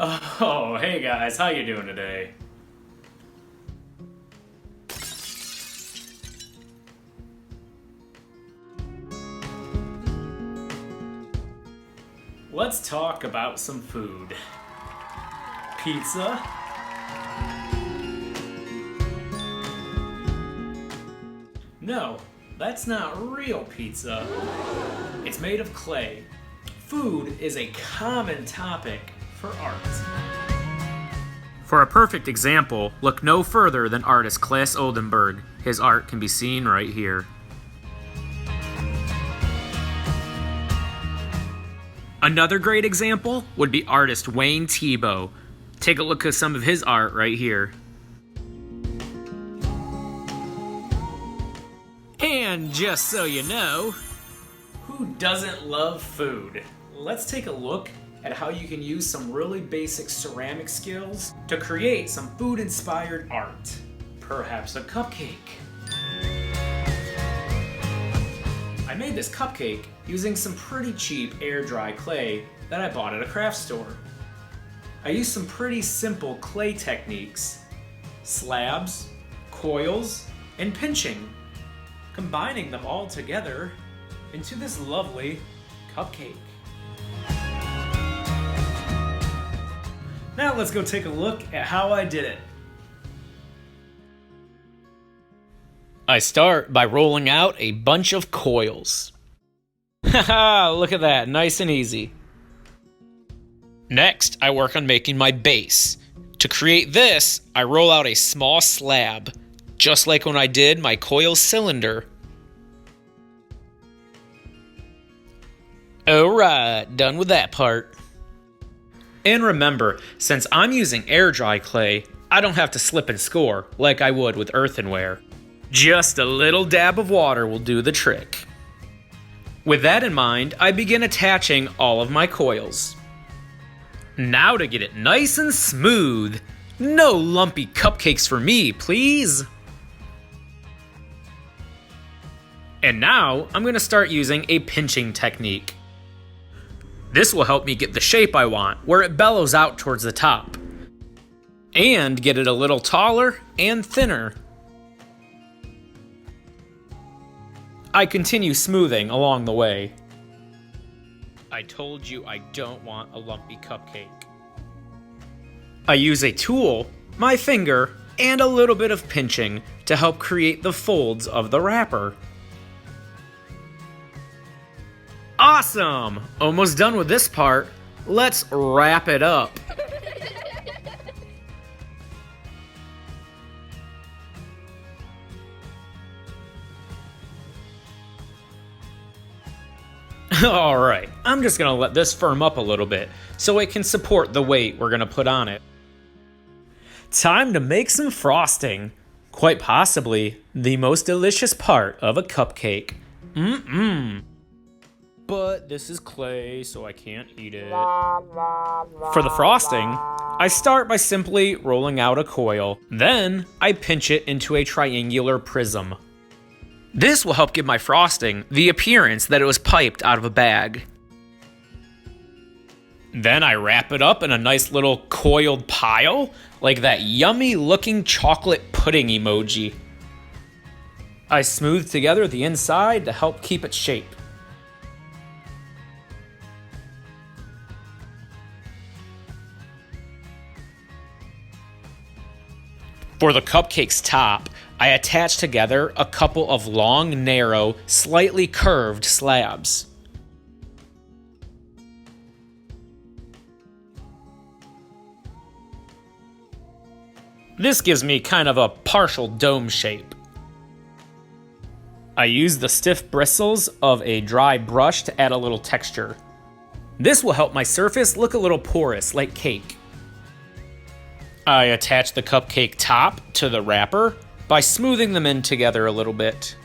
Oh, hey guys, how you doing today? Let's talk about some food. Pizza? No, that's not real pizza. It's made of clay. Food is a common topic for art. For a perfect example, look no further than artist Claes Oldenburg. His art can be seen right here. Another great example would be artist Wayne Thiebaud. Take a look at some of his art right here. And just so you know, who doesn't love food? Let's take a look at how you can use some really basic ceramic skills to create some food-inspired art. Perhaps a cupcake. I made this cupcake using some pretty cheap air-dry clay that I bought at a craft store. I used some pretty simple clay techniques: slabs, coils, and pinching, combining them all together into this lovely cupcake. Now let's go take a look at how I did it. I start by rolling out a bunch of coils. Haha, look at that, nice and easy. Next, I work on making my base. To create this, I roll out a small slab, just like when I did my coil cylinder. Alright, done with that part. And remember, since I'm using air dry clay, I don't have to slip and score like I would with earthenware. Just a little dab of water will do the trick. With that in mind, I begin attaching all of my coils. Now to get it nice and smooth. No lumpy cupcakes for me, please. And now I'm going to start using a pinching technique. This will help me get the shape I want, where it bellows out towards the top, and get it a little taller and thinner. I continue smoothing along the way. I told you I don't want a lumpy cupcake. I use a tool, my finger, and a little bit of pinching to help create the folds of the wrapper. Awesome! Almost done with this part. Let's wrap it up. Alright, I'm just gonna let this firm up a little bit so it can support the weight we're gonna put on it. Time to make some frosting. Quite possibly the most delicious part of a cupcake. But this is clay, so I can't eat it. For the frosting, I start by simply rolling out a coil. Then, I pinch it into a triangular prism. This will help give my frosting the appearance that it was piped out of a bag. Then I wrap it up in a nice little coiled pile, like that yummy looking chocolate pudding emoji. I smooth together the inside to help keep its shape. For the cupcake's top, I attach together a couple of long, narrow, slightly curved slabs. This gives me kind of a partial dome shape. I use the stiff bristles of a dry brush to add a little texture. This will help my surface look a little porous, like cake. I attach the cupcake top to the wrapper by smoothing them in together a little bit.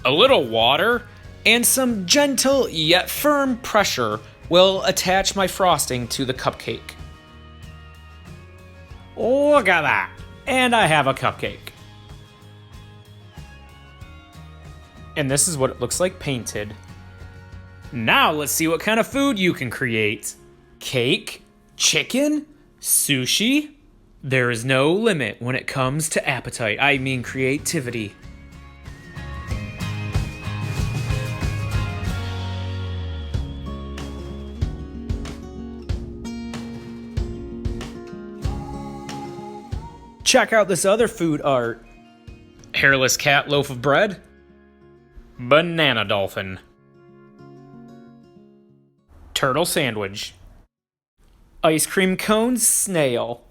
A little water and some gentle yet firm pressure will attach my frosting to the cupcake. Look at that! And I have a cupcake. And this is what it looks like painted. Now let's see what kind of food you can create. Cake, Chicken? Sushi? There is no limit when it comes to appetite. I mean creativity. Check out this other food art. Hairless cat loaf of bread. Banana dolphin. Turtle sandwich. Ice cream cone snail.